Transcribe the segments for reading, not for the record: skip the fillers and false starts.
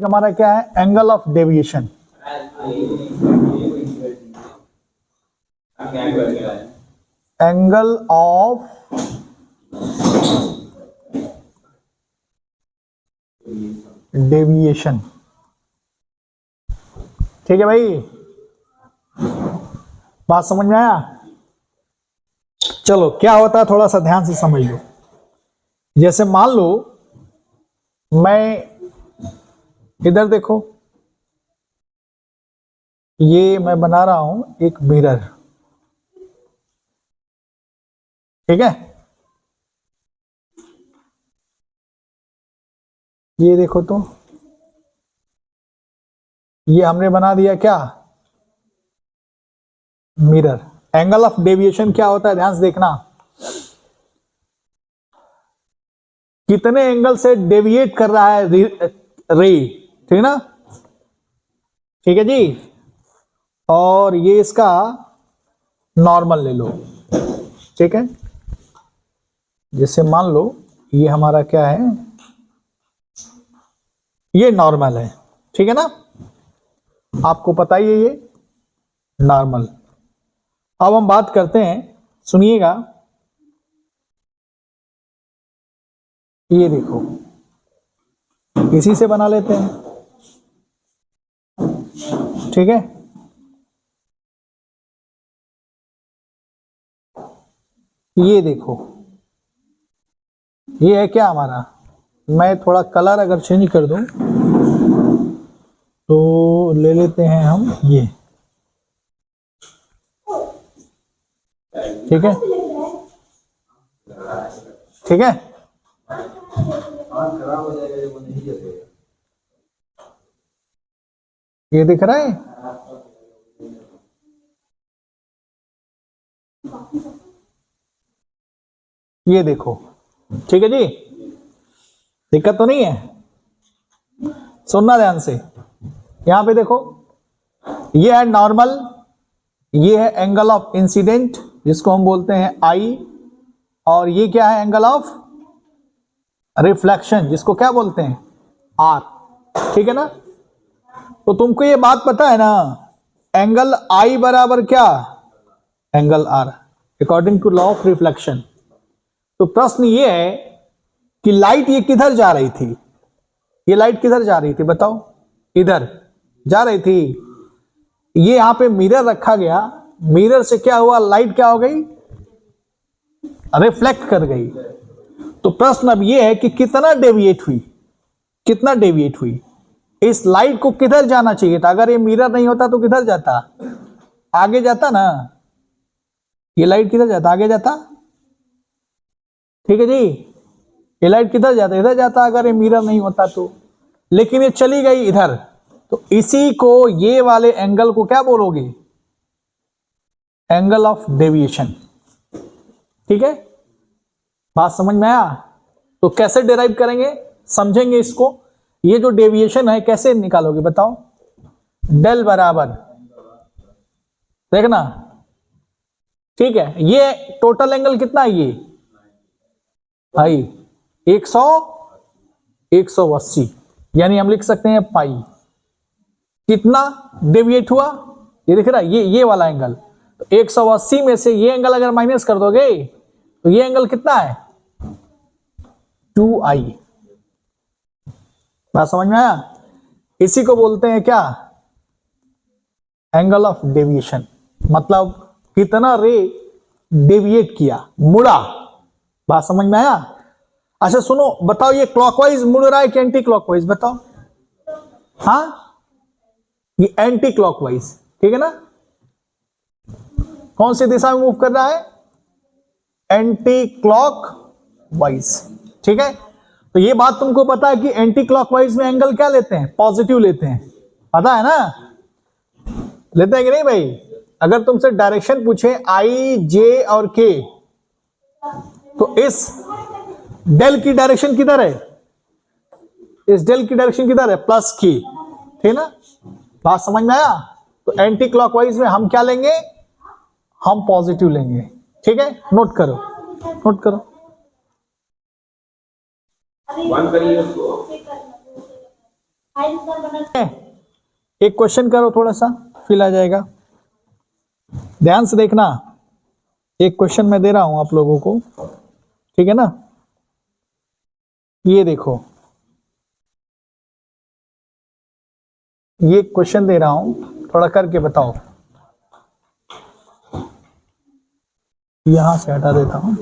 Topic हमारा क्या है? Angle of deviation. Angle of deviation. ठीक है भाई, बात समझ में आया? चलो, क्या होता है थोड़ा सा ध्यान से समझ लो। जैसे मान लो मैं, इधर देखो, ये मैं बना रहा हूं एक मिरर, ठीक है? ये देखो तो, ये हमने बना दिया क्या? मिरर। एंगल ऑफ डेविएशन क्या होता है ध्यान से देखना, कितने एंगल से डेविएट कर रहा है रे, ठीक ना? ठीक है जी। और ये इसका नॉर्मल ले लो, ठीक है? जैसे मान लो ये हमारा क्या है, ये नॉर्मल है, ठीक है ना? आपको पता ही है ये नॉर्मल। अब हम बात करते हैं, सुनिएगा, ये देखो, इसी से बना लेते हैं, ठीक है? ये देखो, ये है क्या हमारा, मैं थोड़ा कलर अगर चेंज कर दूं तो ले लेते हैं हम ये, ठीक है? ठीक है, ये दिख रहा है, ये देखो, ठीक है जी? दिक्कत तो नहीं है? सुनना ध्यान से, यहां पे देखो, ये है नॉर्मल, ये है एंगल ऑफ इंसिडेंट जिसको हम बोलते हैं आई, और ये क्या है? एंगल ऑफ रिफ्लेक्शन जिसको क्या बोलते हैं? आर, ठीक है ना? तो तुमको ये बात पता है ना, एंगल आई बराबर क्या? Angle r, according to law of reflection. तो प्रश्न ये है कि लाइट ये किधर जा रही थी? ये लाइट किधर जा रही थी बताओ? इधर जा रही थी। ये यहां पे मिरर रखा गया, मिरर से क्या हुआ? लाइट क्या हो गई? रिफ्लेक्ट कर गई। तो प्रश्न अब ये है कि कितना डेविएट हुई, कितना डेविएट हुई? इस लाइट को किधर जाना चाहिए था? अगर ये मिरर नहीं होता तो किधर जाता? आगे जाता ना। ये लाइट किधर जाता? आगे जाता, ठीक है जी? ये लाइट किधर जाता? इधर जाता, अगर ये मिरर नहीं होता तो। लेकिन ये चली गई इधर, तो इसी को, ये वाले एंगल को क्या बोलोगे? एंगल ऑफ डेविएशन, ठीक है? बात समझ में आया? तो कैसे डिराइव करेंगे, समझेंगे इसको। ये जो डेविएशन है कैसे निकालोगे बताओ? डेल बराबर, देखना, ठीक है? ये टोटल एंगल कितना है ये भाई? 180, यानी हम लिख सकते हैं पाई। कितना डेविएट हुआ? ये दिख रहा है, ये वाला एंगल। तो 180 में से ये एंगल अगर माइनस कर दोगे तो ये एंगल कितना है? 2i। बात समझ में आया? इसी को बोलते हैं क्या? Angle of deviation. मतलब कितना रे डेविएट किया, मुड़ा। बात समझ में आया? अच्छा सुनो, बताओ ये क्लॉकवाइज मुड़ रहा है कि एंटी क्लॉकवाइज? बताओ। हाँ, ये एंटी क्लॉकवाइज, ठीक है ना? कौन सी दिशा में मूव कर रहा है? एंटी क्लॉकवाइज, ठीक है? तो ये बात तुमको पता है कि एंटी क्लॉकवाइज में एंगल क्या लेते हैं? पॉजिटिव लेते हैं, पता है ना? लेते हैं कि नहीं भाई? अगर तुमसे डायरेक्शन पूछे आई, जे और के, तो इस डेल की डायरेक्शन किधर है? इस डेल की डायरेक्शन किधर है? प्लस की, ठीक ना? बात समझ में आया? तो एंटी क्लॉकवाइज में हम क्या लेंगे? हम पॉजिटिव लेंगे, ठीक है? नोट करो, नोट करो। एक क्वेश्चन करो, थोड़ा सा फिल आ जाएगा। ध्यान से देखना, एक क्वेश्चन मैं दे रहा हूं आप लोगों को, ठीक है ना। ये देखो, ये क्वेश्चन दे रहा हूं, थोड़ा करके बताओ। यहां से हटा देता हूं।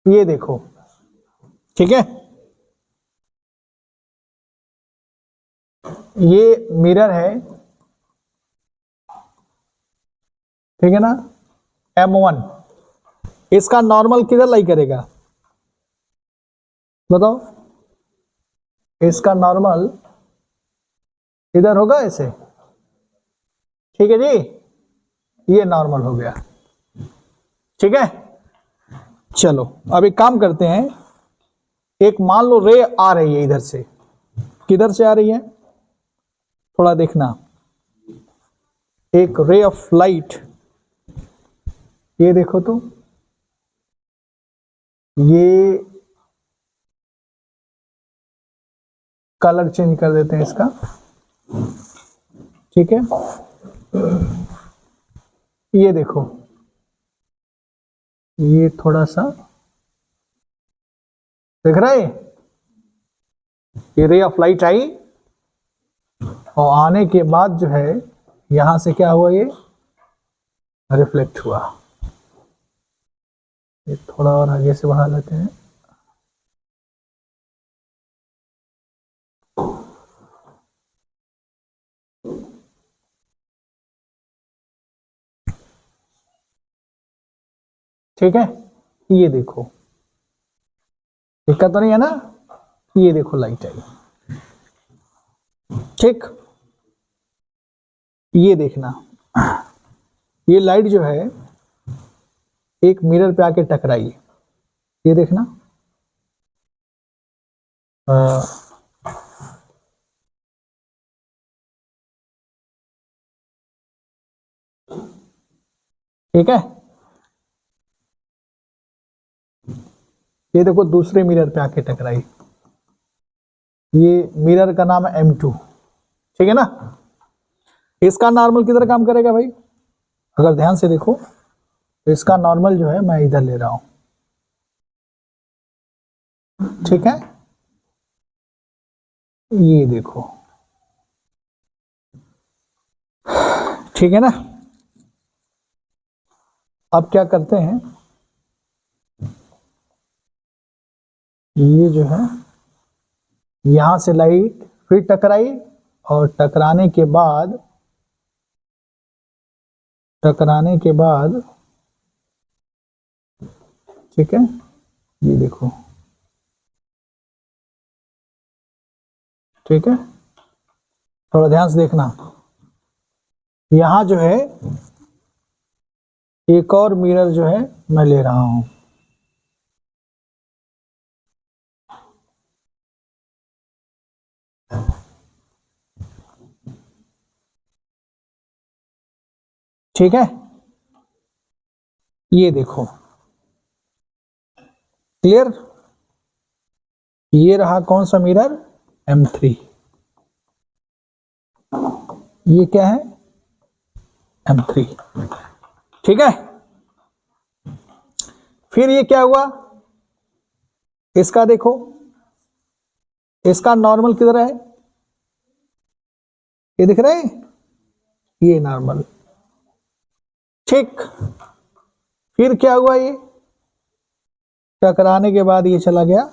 ये देखो, ठीक है, ये मिरर है, ठीक है ना, M1। इसका नॉर्मल किधर लाई करेगा बताओ? इसका नॉर्मल इधर होगा ऐसे, ठीक है जी, ये नॉर्मल हो गया, ठीक है। चलो अब एक काम करते हैं, एक मान लो रे आ रही है इधर से, किधर से आ रही है थोड़ा देखना, एक रे ऑफ लाइट, ये देखो तो, ये कलर चेंज कर देते हैं इसका, ठीक है। ये देखो, ये थोड़ा सा देख रहा है, ये रे ऑफ लाइट आई और आने के बाद जो है यहां से क्या हुआ, ये रिफ्लेक्ट हुआ। ये थोड़ा और आगे से बढ़ा लेते हैं, ठीक है। ये देखो, दिक्कत तो नहीं है ना, ये देखो लाइट आई, ठीक। ये देखना, ये लाइट जो है एक मिरर पे आके टकराई, ये देखना, ठीक है। ये देखो दूसरे मिरर पे आके टकराई, ये मिरर का नाम है M2, ठीक है ना। इसका नॉर्मल किधर काम करेगा भाई, अगर ध्यान से देखो तो इसका नॉर्मल जो है मैं इधर ले रहा हूं, ठीक है। ये देखो, ठीक है ना। अब क्या करते हैं, ये जो है यहां से लाइट फिर टकराई और टकराने के बाद ठीक है, ये देखो, ठीक है, थोड़ा ध्यान से देखना, यहां जो है एक और मिरर जो है मैं ले रहा हूं, ठीक है। ये देखो, क्लियर, ये रहा कौन सा मिरर, M3, ये क्या है M3, ठीक है। फिर ये क्या हुआ, इसका देखो, इसका नॉर्मल किधर है, ये दिख रहा है, ये नॉर्मल, ठीक। फिर क्या हुआ, ये टकराने के बाद ये चला गया,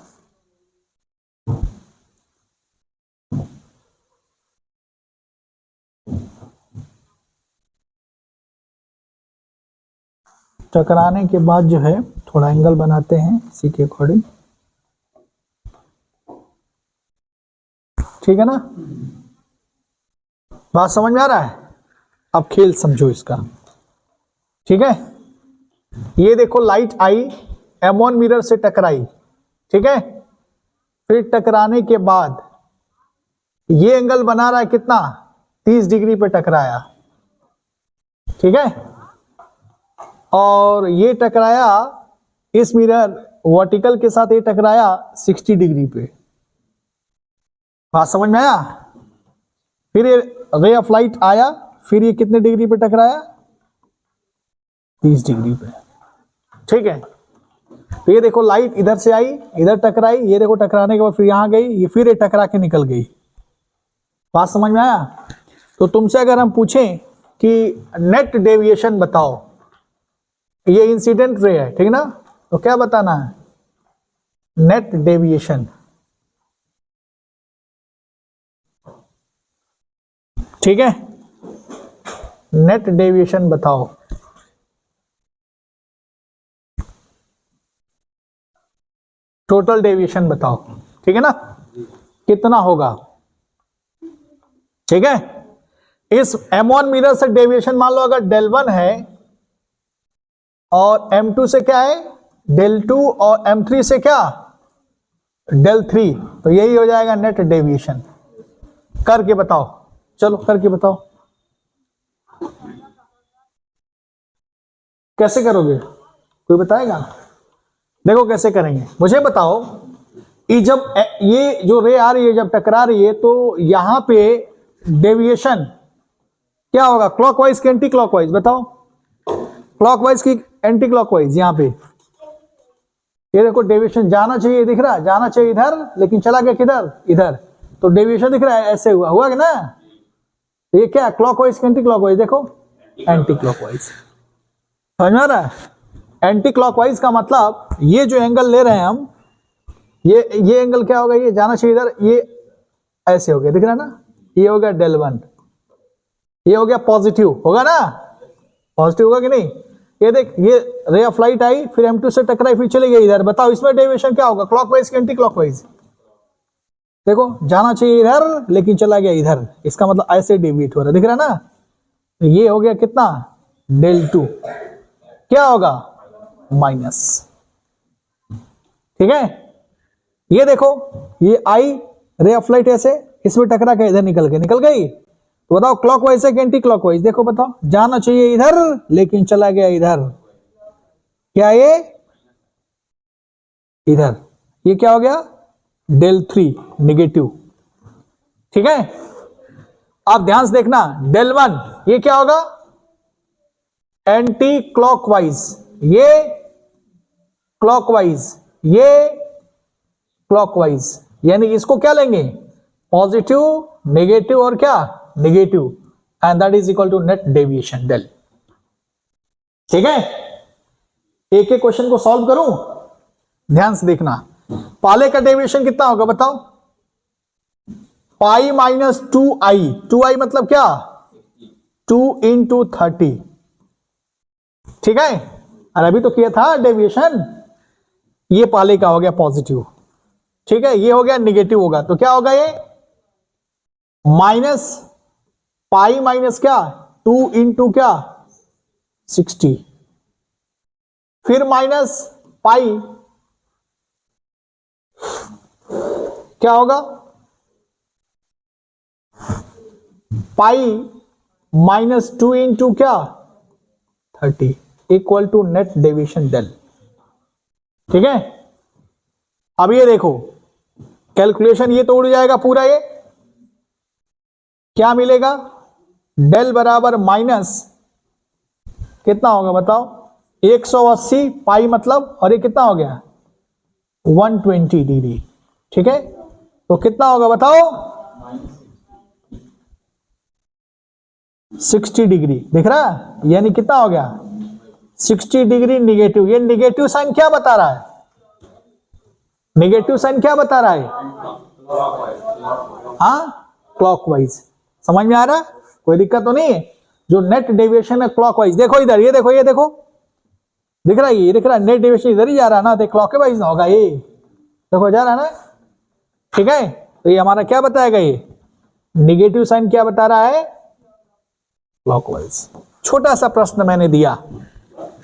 टकराने के बाद जो है थोड़ा एंगल बनाते हैं इसी के अकॉर्डिंग, ठीक है ना। बात समझ में आ रहा है, अब खेल समझो इसका, ठीक है। ये देखो लाइट आई, M1 मिरर से टकराई, ठीक है। फिर टकराने के बाद ये एंगल बना रहा है कितना, 30 डिग्री पे टकराया, ठीक है। और ये टकराया इस मिरर वर्टिकल के साथ ये टकराया 60 डिग्री पे, बात समझ में आया। फिर ये रे ऑफ लाइट आया, फिर ये कितने डिग्री पे टकराया, 30 डिग्री पे, ठीक है। तो ये देखो लाइट इधर से आई, इधर टकराई, ये देखो टकराने के बाद फिर यहां गई, ये फिर ये टकरा के निकल गई, बात समझ में आया। तो तुमसे अगर हम पूछें कि नेट डेविएशन बताओ, ये इंसिडेंट रे है, ठीक ना, तो क्या बताना है, नेट डेविएशन, ठीक है। नेट डेविएशन बताओ, टोटल डेविएशन बताओ, ठीक है ना, कितना होगा, ठीक है। इस M1 मिरर से डेविएशन मान लो अगर डेल 1 है और M2 से क्या है डेल 2 और M3 से क्या डेल 3, तो यही हो जाएगा नेट डेविएशन। करके बताओ, चलो करके बताओ, कैसे करोगे, कोई बताएगा। देखो कैसे करेंगे, मुझे बताओ कि जब ये जो रे आ रही है जब टकरा रही है तो यहां पे डेविएशन क्या होगा, क्लॉकवाइज की एंटी क्लॉकवाइज, बताओ क्लॉकवाइज की एंटी क्लॉकवाइज। यहां पे ये देखो डेविएशन जाना चाहिए, दिख रहा है जाना चाहिए इधर, लेकिन चला गया किधर, इधर, तो डेविएशन दिख रहा है ऐसे हुआ, हुआ कि ना। तो ये क्या क्लॉकवाइज की एंटी क्लॉकवाइज, देखो एंटी क्लॉकवाइज, समझ में आ रहा है। एंटी क्लॉकवाइज का मतलब ये जो एंगल ले रहे हैं हम, ये एंगल क्या होगा, ये जाना चाहिए इधर, ये ऐसे हो गया, दिख रहा है ना, ये हो गया डेल 1, ये हो गया पॉजिटिव, होगा ना, पॉजिटिव होगा कि नहीं। ये देख ये रे ऑफ लाइट आई, फिर M2 से टकराई, फिर चली गई इधर, बताओ इसमें डेविएशन क्या होगा, क्लॉकवाइज की एंटी क्लॉकवाइज। देखो जाना चाहिए इधर लेकिन चला गया इधर, इसका मतलब ऐसे डेविएट हो रहा है, दिख रहा है ना। तो ये हो गया कितना, डेल 2, क्या होगा माइनस, ठीक है। ये देखो ये आई रे ऑफ लाइट ऐसे, इसमें टकरा के इधर निकल गई, तो बताओ क्लॉकवाइज है कि एंटी क्लॉकवाइज, देखो बताओ, जाना चाहिए इधर लेकिन चला गया इधर, क्या ये इधर, ये क्या हो गया डेल 3 निगेटिव, ठीक है। आप ध्यान से देखना, डेल 1 ये क्या होगा एंटी क्लॉकवाइज, ये क्लॉकवाइज, ये क्लॉकवाइज, यानी इसको क्या लेंगे पॉजिटिव, नेगेटिव और क्या negative, and that is equal to net deviation del, ठीक है। एक एक क्वेश्चन को सॉल्व करूं, ध्यान से देखना। पहले का डेविएशन कितना होगा बताओ, पाई माइनस 2i, 2i मतलब क्या 2 इंटू 30, ठीक है। और अभी तो किया था डेविएशन, ये पहले का हो गया पॉजिटिव, ठीक है, ये हो गया निगेटिव होगा, तो क्या होगा ये माइनस पाई माइनस क्या 2 इंटू क्या 60, फिर माइनस पाई, क्या होगा पाई माइनस 2 इंटू क्या 30 equal to net deviation del, ठीक है। अब ये देखो कैलकुलेशन, ये तो उड़ जाएगा पूरा, ये क्या मिलेगा डेल बराबर माइनस कितना होगा बताओ 180 पाई मतलब, और ये कितना हो गया 120 डिग्री, ठीक है। तो कितना होगा बताओ 60 डिग्री, दिख रहा है, यानी कितना हो गया 60 डिग्री निगेटिव। ये निगेटिव साइन क्या बता रहा है, निगेटिव साइन क्या बता रहा है, हाँ क्लॉकवाइज, समझ में आ रहा है, कोई दिक्कत तो नहीं है। जो नेट डेविएशन है क्लॉकवाइज, देखो इधर, ये देखो दिख रहा है, ये दिख रहा है नेट डेविएशन इधर ही जा रहा है ना, तो क्लॉकवाइज ना होगा, ये देखो जा रहा है ना, ठीक है। तो ये हमारा क्या बताएगा, ये निगेटिव साइन क्या बता रहा है क्लॉकवाइज। छोटा सा प्रश्न मैंने दिया,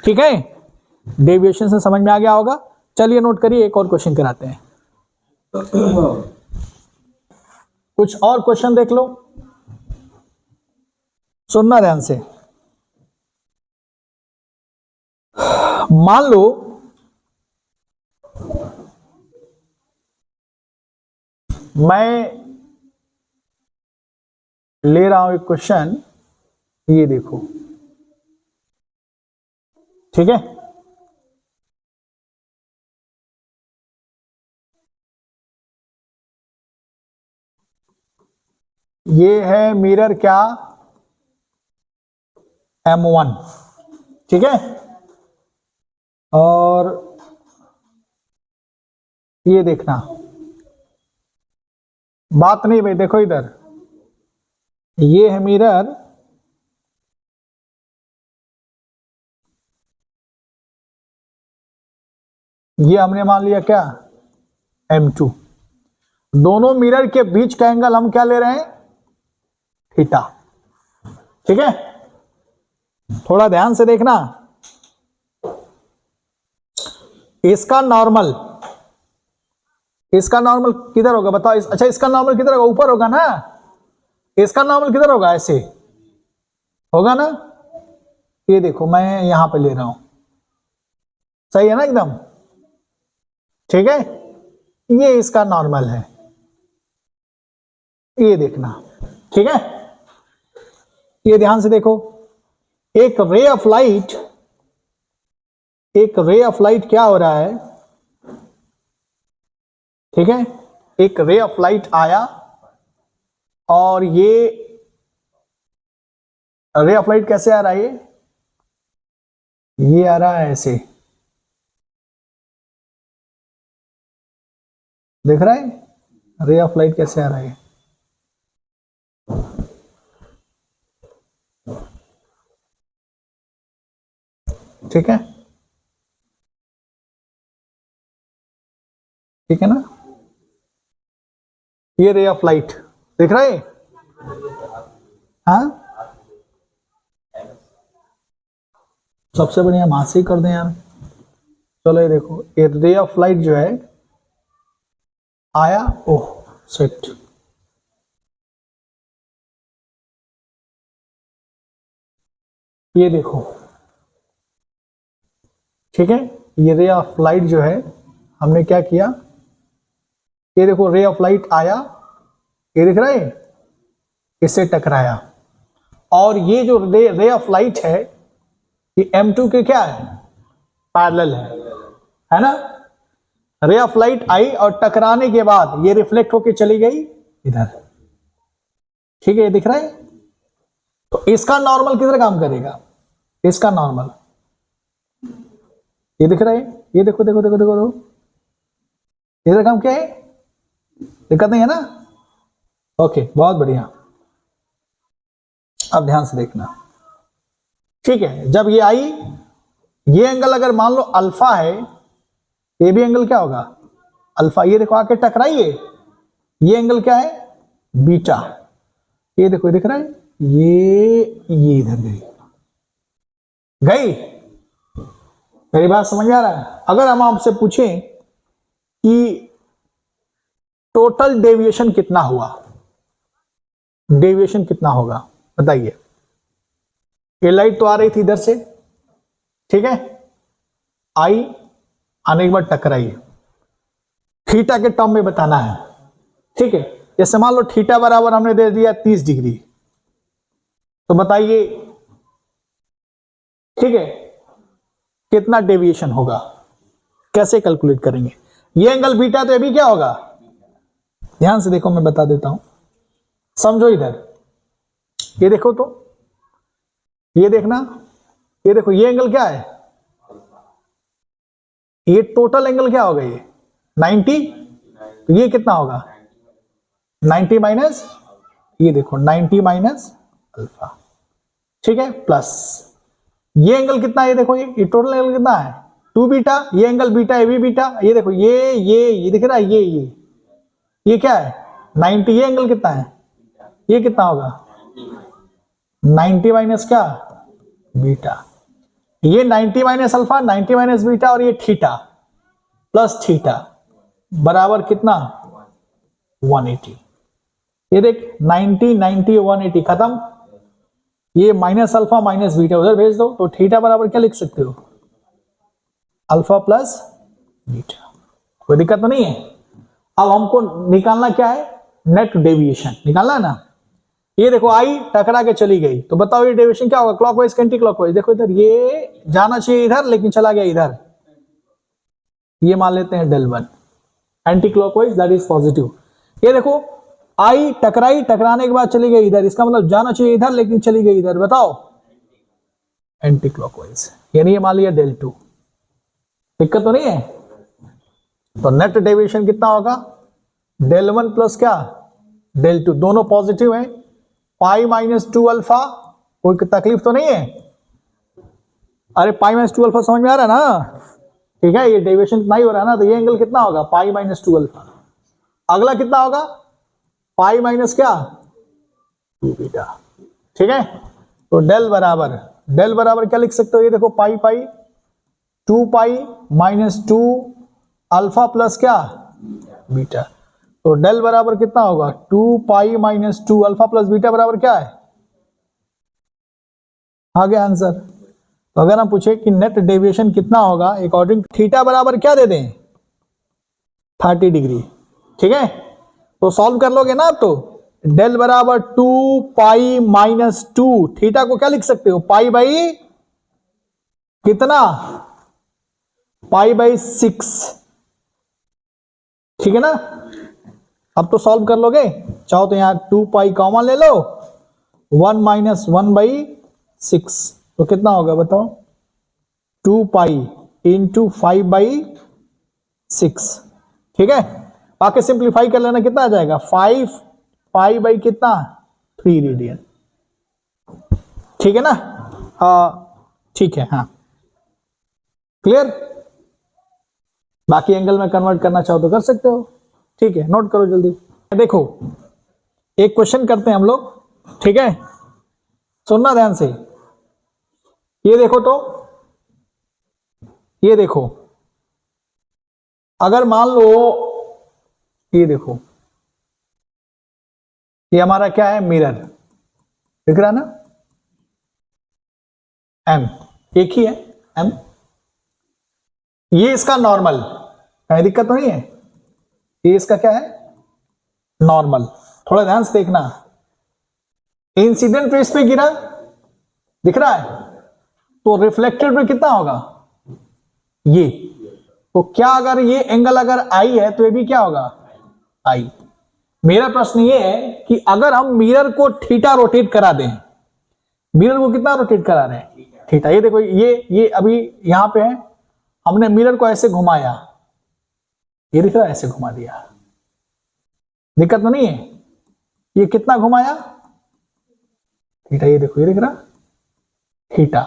ठीक है, डेविएशन से समझ में आ गया होगा। चलिए नोट करिए, एक और क्वेश्चन कराते हैं, कुछ और क्वेश्चन देख लो, सुनना ध्यान से। मान लो मैं ले रहा हूं एक क्वेश्चन, ये देखो, ठीक है। ये है मिरर क्या, M1, ठीक है। और ये देखना, बात नहीं भाई, देखो इधर, ये है मिरर, ये हमने मान लिया क्या, M2। दोनों मिरर के बीच का एंगल हम क्या ले रहे हैं, थीटा, ठीक है। थोड़ा ध्यान से देखना, इसका नॉर्मल किधर होगा बताओ, अच्छा इसका नॉर्मल किधर होगा, ऊपर होगा ना, इसका नॉर्मल किधर होगा, ऐसे होगा ना। ये देखो मैं यहां पे ले रहा हूं, सही है ना एकदम, ठीक है। ये इसका नॉर्मल है, ये देखना, ठीक है। ये ध्यान से देखो, एक रे ऑफ लाइट क्या हो रहा है, ठीक है। एक रे ऑफ लाइट आया और ये रे ऑफ लाइट कैसे आ रहा है, ये आ रहा है ऐसे, देख रहा है रे ऑफ लाइट कैसे आ रहा है, ठीक है, ठीक है ना। ये रे ऑफ लाइट दिख रहा है, हाँ सबसे बढ़िया मास ही कर दें यार। चलो ये देखो, ये रे ऑफ लाइट जो है आया, ओह शिट, ये देखो, ठीक है। ये रे ऑफ लाइट जो है हमने क्या किया, ये देखो रे ऑफ लाइट आया, ये दिख रहा है, इससे टकराया, और ये जो रे ऑफ लाइट है ये M2 के क्या है, पैरेलल है ना। रे ऑफ लाइट आई और टकराने के बाद ये रिफ्लेक्ट होके चली गई इधर, ठीक है, ये दिख रहा है। तो इसका नॉर्मल किधर काम करेगा, इसका नॉर्मल ये दिख रहा है, ये देखो देखो देखो देखो देखो, इधर काम क्या है, दिक्कत नहीं है ना, ओके बहुत बढ़िया। अब ध्यान से देखना, ठीक है। जब ये आई, ये एंगल अगर मान लो अल्फा है, ये भी एंगल क्या होगा, अल्फा, ये देखो आके टकराइए, ये एंगल क्या है, बीटा, ये देखो ये दिख रहा है, ये इधर गई, मेरी बात समझ आ रहा है। अगर हम आपसे पूछें कि टोटल डेविएशन कितना हुआ, डेविएशन कितना होगा बताइए। ये लाइट तो आ रही थी इधर से, ठीक है, आई, आने के बाद टकराई, थीटा के टर्म में बताना है, ठीक है। जैसे मान लो थीटा बराबर हमने दे दिया 30 डिग्री, तो बताइए, ठीक है, कितना डेविएशन होगा, कैसे कैलकुलेट करेंगे। ये एंगल बीटा, तो ये भी क्या होगा, ध्यान से देखो मैं बता देता हूं, समझो इधर, ये देखो, तो ये देखना, ये देखो, ये एंगल क्या है, ये टोटल एंगल क्या होगा, ये 90, तो ये कितना होगा 90 माइनस, ये देखो 90 माइनस अल्फा, ठीक है, प्लस ये एंगल कितना है, ये देखो, ये टोटल एंगल कितना है 2 बीटा, ये एंगल बीटा, ये भी बीटा, ये देखो ये दिख रहा है, ये क्या है 90, ये एंगल कितना है, ये कितना होगा 90 माइनस क्या, बीटा, ये 90 माइनस अल्फा, 90 माइनस बीटा, और ये थीटा प्लस थीटा बराबर कितना 180। ये देख 90 90 180 खत्म, ये माइनस अल्फा माइनस बीटा उधर भेज दो, तो थीटा बराबर क्या लिख सकते हो, अल्फा प्लस बीटा, कोई दिक्कत तो नहीं है। अब हमको निकालना क्या है, नेट डेविएशन निकालना है ना। ये देखो आई टकरा के चली गई, तो बताओ ये डेविएशन क्या होगा, क्लॉकवाइज एंटी क्लॉकवाइज। देखो इधर ये जाना चाहिए इधर लेकिन चला गया इधर, ये मान लेते हैं del 1, anti clockwise that is positive. ये देखो आई टकराई, टकराने के बाद चली गई इधर, इसका मतलब जाना चाहिए इधर लेकिन चली गई इधर, बताओ एंटी क्लॉकवाइज, यानी ये मान लिया del 2। दिक्कत तो नहीं है। तो नेट डेविएशन कितना होगा, del 1 प्लस क्या del 2, दोनों पॉजिटिव है, पाई माइनस 2 अल्फा, कोई तकलीफ तो नहीं है। अरे पाई माइनस 2 अल्फा समझ में आ रहा है ना, ठीक है, ये डेविएशन इतना ही हो रहा है ना, तो ये एंगल कितना होगा, पाई माइनस 2 अल्फा। अगला कितना होगा, पाई माइनस क्या 2 बीटा, ठीक है। तो डेल बराबर क्या लिख सकते हो, ये देखो पाई पाई 2 पाई माइनस 2 अल्फा प्लस क्या बीटा। तो डेल बराबर कितना होगा 2 pi minus 2 alpha plus beta बराबर क्या है, आ गया आंसर। तो अगर हम पूछे कि नेट डेविएशन कितना होगा अकॉर्डिंग थीटा बराबर क्या दे दें 30 डिग्री, ठीक है। तो सॉल्व कर लोगे ना आप, तो डेल बराबर 2 पाई माइनस 2, थीटा को क्या लिख सकते हो पाई बाई कितना, पाई बाई 6, ठीक है ना। अब तो सॉल्व कर लोगे, चाहो तो यहां 2 पाई कॉमन ले लो, 1 माइनस 1 बाई 6, तो कितना होगा बताओ 2 पाई इंटू 5 बाई 6, ठीक है। बाकी सिंप्लीफाई कर लेना, कितना आ जाएगा 5 पाई बाई कितना 3 रेडियन, ठीक है ना। ठीक है, हाँ क्लियर। बाकी एंगल में कन्वर्ट करना चाहो तो कर सकते हो, ठीक है, नोट करो जल्दी। देखो एक क्वेश्चन करते हैं हम लोग, ठीक है, सुनना ध्यान से। ये देखो, तो ये देखो अगर मान लो, ये देखो ये हमारा क्या है मिरर, दिख रहा है ना, एम एक ही है एम, ये इसका नॉर्मल, कोई दिक्कत तो नहीं है, ये इसका क्या है नॉर्मल। थोड़ा ध्यान से देखना, इंसिडेंट रेस पे गिरा दिख रहा है, तो रिफ्लेक्टेड में कितना होगा ये, तो क्या अगर ये एंगल अगर आई है तो ये भी क्या होगा आई। मेरा प्रश्न ये है कि अगर हम मिरर को थीटा रोटेट करा दें, मिरर को कितना रोटेट करा रहे हैं थीटा, ये देखो ये अभी यहां पे है, हमने मिरर को ऐसे घुमाया, ये दिख रहा है ऐसे घुमा दिया, दिक्कत तो नहीं है। ये कितना घुमाया थीटा, ये देखो ये दिख रहा थीटा,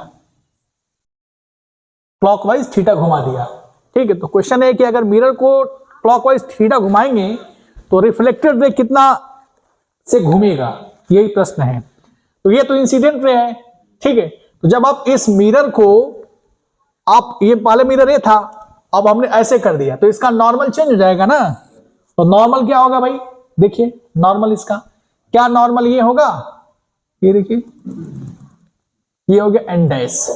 क्लॉकवाइज थीटा घुमा दिया, ठीक है। तो क्वेश्चन है कि अगर मिरर को क्लॉकवाइज थीटा घुमाएंगे तो रिफ्लेक्टेड रे कितना से घूमेगा, यही प्रश्न है। तो ये तो इंसिडेंट रे है, ठीक है। तो जब आप इस मिरर को, आप ये पहले मिरर ये था, अब हमने ऐसे कर दिया, तो इसका नॉर्मल चेंज हो जाएगा ना। तो नॉर्मल क्या होगा भाई, देखिए नॉर्मल इसका क्या, नॉर्मल ये होगा, ये देखिए ये हो गया एन डैश,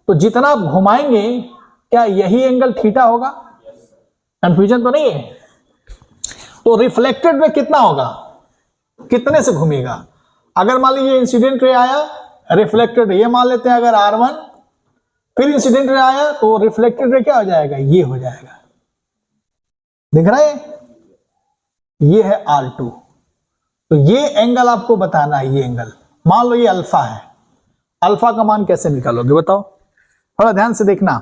तो जितना आप घुमाएंगे क्या यही एंगल थीटा होगा, कंफ्यूजन तो नहीं है। तो रिफ्लेक्टेड में कितना होगा, कितने से घूमेगा, अगर मान लीजिए इंसिडेंट रे आया, रिफ्लेक्टेड ये मान लेते हैं अगर R1, फिर इंसिडेंट रे आया तो रिफ्लेक्टेड रे क्या हो जाएगा, ये हो जाएगा, दिख रहा है, ये है R2। तो ये एंगल आपको बताना है, ये एंगल मान लो ये अल्फा है, अल्फा का मान कैसे निकालोगे बताओ, थोड़ा ध्यान से देखना।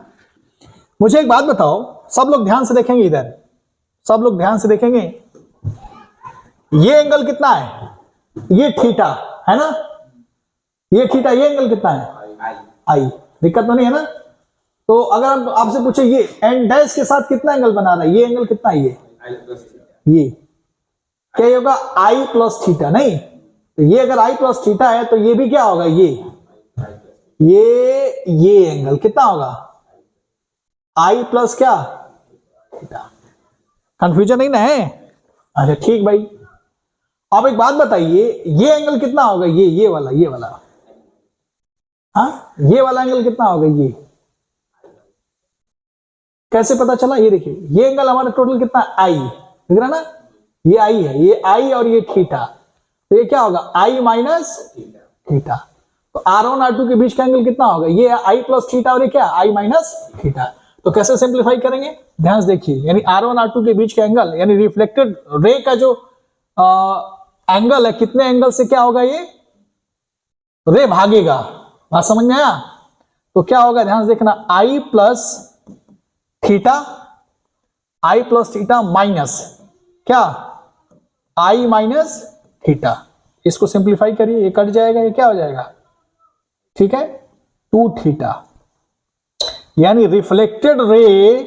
मुझे एक बात बताओ, सब लोग ध्यान से देखेंगे, इधर सब लोग ध्यान से देखेंगे, ये एंगल कितना है, ये थीटा है ना, ये थीटा, ये एंगल कितना है आई, दिक्कत तो नहीं है ना। तो अगर आपसे पूछे ये एन डैश के साथ कितना एंगल बना रहा है, ये एंगल कितना है, ये क्या होगा आई प्लस थीटा, नहीं तो ये अगर आई प्लस थीटा है तो ये भी क्या होगा, ये एंगल कितना होगा आई प्लस क्या थीटा, कंफ्यूजन नहीं ना है। अच्छा ठीक भाई, अब एक बात बताइए, ये एंगल कितना होगा, ये वाला हाँ, ये वाला एंगल कितना होगा, ये कैसे पता चला, ये देखिए ये एंगल हमारा टोटल कितना आई, दिख रहा ना, ये आई है, ये आई और ये थीटा, तो ये क्या होगा आई माइनस थीटा। तो R1 R2 के बीच का एंगल कितना होगा, ये आई प्लस थीटा और ये क्या आई माइनस थीटा। तो कैसे सिंप्लीफाई करेंगे, ध्यान से देखिए, यानी R1 R2 के बीच का एंगल यानी रिफ्लेक्टेड रे का जो एंगल है, कितने एंगल से क्या होगा, ये रे भागेगा। बात समझ में आया। तो क्या होगा ध्यान से देखना, आई प्लस थीटा माइनस क्या आई माइनस थीटा। इसको सिंप्लीफाई करिए, ये कट जाएगा, ये क्या हो जाएगा, ठीक है 2 थीटा। यानी रिफ्लेक्टेड रे,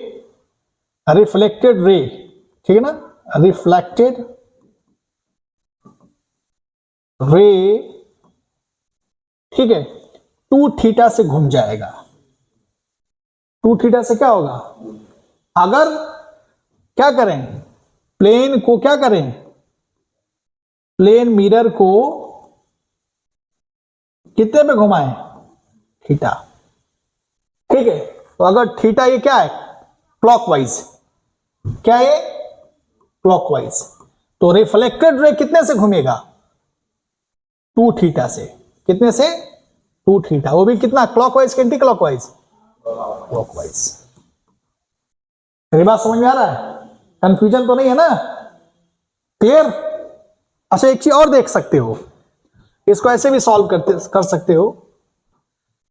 ठीक है ना, रिफ्लेक्टेड रे, ठीक है 2 थीटा से घूम जाएगा। 2 थीटा से क्या होगा, अगर क्या करें, प्लेन को क्या करें, प्लेन मिरर को कितने पे घुमाएं, थीटा, ठीक है। तो अगर थीटा ये क्या है क्लॉकवाइज, क्या है क्लॉकवाइज, तो रिफ्लेक्टेड रे कितने से घूमेगा 2 थीटा से, कितने से 2 थीटा, वो भी कितना क्लॉकवाइज के एंटी क्लॉकवाइज, क्लॉकवाइज। मेरी बात समझ में आ रहा है, कंफ्यूजन तो नहीं है ना, क्लियर। अच्छा एक चीज और देख सकते हो, इसको ऐसे भी सॉल्व कर सकते हो।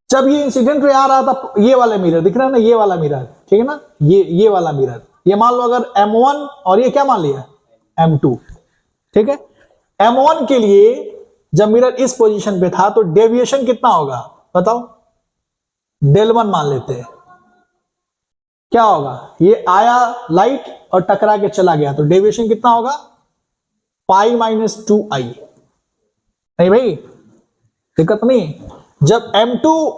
जब ये इंसिडेंट रे आ रहा था, ये वाला मिरर दिख रहा है ना, ये वाला मिरर, ठीक है ना, ये वाला मिरर, ये मान लो अगर M1 और ये क्या मान लिया M2, ठीक है। M1 के लिए जब मिरर इस पोजीशन पे था तो डेविएशन कितना होगा बताओ, del1 मान लेते हैं, क्या होगा, ये आया लाइट और टकरा के चला गया, तो डेविएशन कितना होगा पाई माइनस 2i। नहीं भाई दिक्कत नहीं, जब M2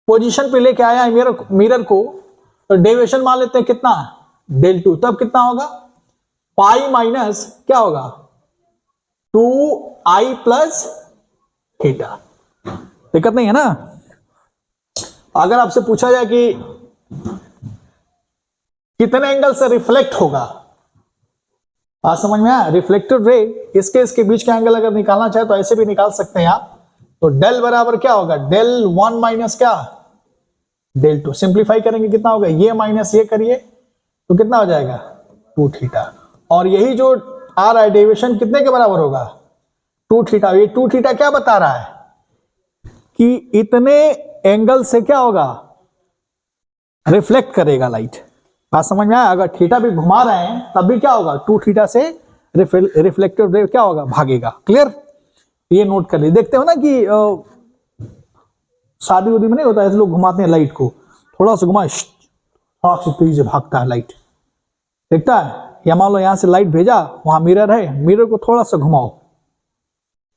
पोजीशन पे लेके आया है मिरर को, तो डेविएशन मान लेते हैं कितना del2, तब कितना होगा पाई माइनस क्या होगा 2i प्लस थीटा। दिक्कत नहीं है ना। अगर आपसे पूछा जाए कि कितने एंगल से रिफ्लेक्ट होगा, बात समझ में आया, रिफ्लेक्टेड रे इसके बीच का एंगल अगर निकालना चाहे तो ऐसे भी निकाल सकते हैं आप। तो डेल बराबर क्या होगा del1 माइनस क्या del2, सिंप्लीफाई करेंगे कितना होगा, ये माइनस ये करिए तो कितना हो जाएगा 2 थीटा। और यही जो आ रहा है डेविएशन कितने के बराबर होगा 2 थीटा। ये 2 थीटा क्या बता रहा है कि इतने एंगल से क्या होगा रिफ्लेक्ट करेगा लाइट। बात समझ में आया, अगर थीटा भी घुमा रहे हैं तब भी क्या होगा 2 थीटा से रिफ्लेक्टेड रे क्या होगा भागेगा। क्लियर, ये नोट कर लीजिए। देखते हो ना कि शादी उदी में नहीं होता ऐसे लोग घुमाते हैं लाइट को, थोड़ा सा घुमाए थोड़ा सा तेजी से भागता है लाइट, देखता है। या मान लो यहां से लाइट भेजा, वहां मिरर है, मिरर को थोड़ा सा घुमाओ,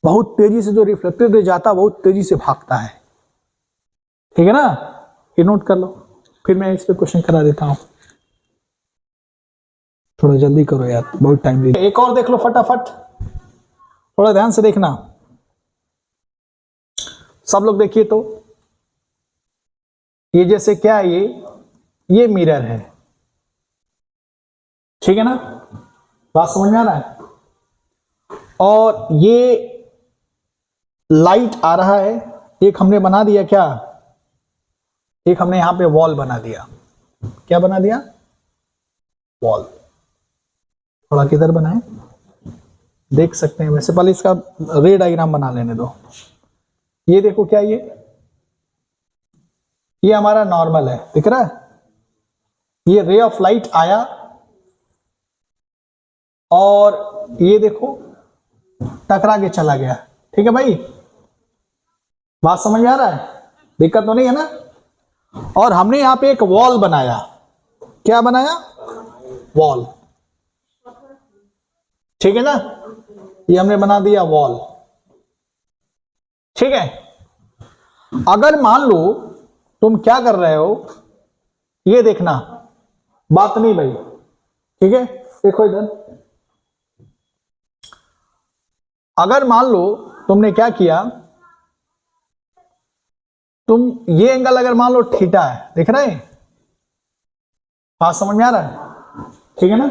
बहुत तेजी से जो रिफ्लेक्टेड रे जाता है बहुत तेजी से भागता है, ठीक है ना, ये नोट कर लो। फिर मैं इस पे क्वेश्चन करा देता हूं, थोड़ा जल्दी करो यार बहुत टाइम ले। एक और देख लो फटाफट, थोड़ा ध्यान से देखना सब लोग, देखिए तो ये जैसे क्या है, ये मिरर है, ठीक है ना, बात समझ में आ रहा है। और ये लाइट आ रहा है, एक हमने बना दिया क्या, एक हमने यहां पे वॉल बना दिया, क्या बना दिया वॉल। थोड़ा किधर बनाए देख सकते हैं, वैसे पहले इसका रे डायग्राम बना लेने दो। ये देखो क्या ये हमारा नॉर्मल है, दिख रहा है, ये रे ऑफ लाइट आया और ये देखो टकरा के चला गया, ठीक है भाई, बात समझ में आ रहा है, दिक्कत तो नहीं है ना। और हमने यहां पे एक वॉल बनाया, क्या बनाया वॉल, ठीक है ना, ये हमने बना दिया वॉल, ठीक है। अगर मान लो तुम क्या कर रहे हो, ये देखना, बात नहीं भाई, ठीक है, देखो इधर, अगर मान लो तुमने क्या किया, तुम ये एंगल अगर मान लो थीटा है, देख रहे हैं, बात समझ में आ रहा है, ठीक है ना,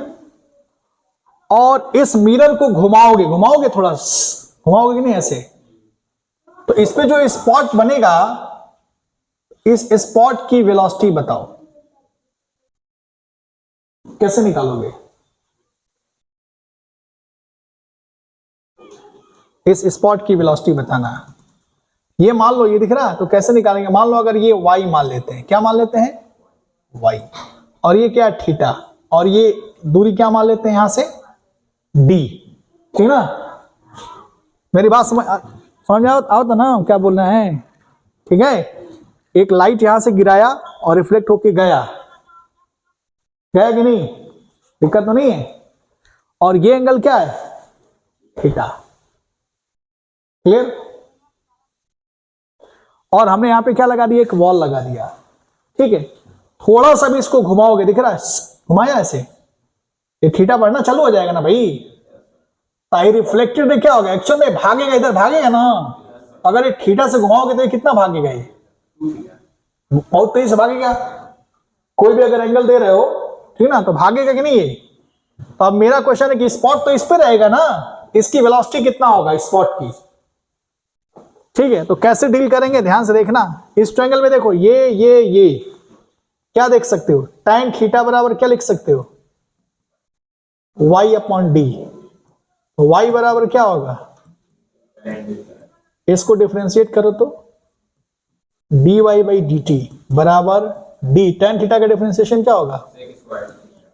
और इस मिरर को घुमाओगे, घुमाओगे थोड़ा, घुमाओगे कि नहीं ऐसे, तो इस पे जो स्पॉट बनेगा, इस स्पॉट की वेलोसिटी बताओ, कैसे निकालोगे? इस स्पॉट की वेलोसिटी बताना। ये मान लो ये दिख रहा है, तो कैसे निकालेंगे? मान लो अगर ये y मान लेते हैं, क्या मान लेते हैं? y, और ये क्या? थीटा, और ये दूरी क्या मान लेते हैं यहां से? d, ठीक ना? मेरी बात समझ आओ तो ना, क्या बोलना है? ठीक है, एक लाइट यहां से गिराया और रिफ्लेक्ट होके गया, गया कि नहीं? दिक्कत तो नहीं है? और ये एंगल क्या है? Theta, clear? और हमने यहां पे क्या लगा दिया? एक वॉल लगा दिया, ठीक है? थोड़ा सा भी इसको घुमाओगे, दिख रहा है? घुमाया ऐसे, ये थीटा बढ़ना चालू हो जाएगा ना भाई। ताई रिफ्लेक्टेड क्या होगा? एक्चुअल में भागेगा, इधर भागेगा ना। अगर ये थीटा से घुमाओगे तो ये कितना भागेगा? ये बहुत तेज से भागेगा। कोई भी अगर एंगल दे रहे हो, ठीक ना, तो भागेगा कि नहीं ये? तो अब मेरा क्वेश्चन है कि स्पॉट तो इस पे रहेगा ना, इसकी वेलोसिटी कितना होगा स्पॉट की? ठीक है, तो कैसे डील करेंगे ध्यान से देखना। इस ट्रायंगल में देखो, ये क्या देख सकते हो? tan थीटा बराबर क्या लिख सकते हो? y upon D. y बराबर क्या होगा? इसको डिफरेंशिएट करो तो dy बाई डी टी बराबर d। tan थीटा का डिफरेंशिएशन क्या होगा?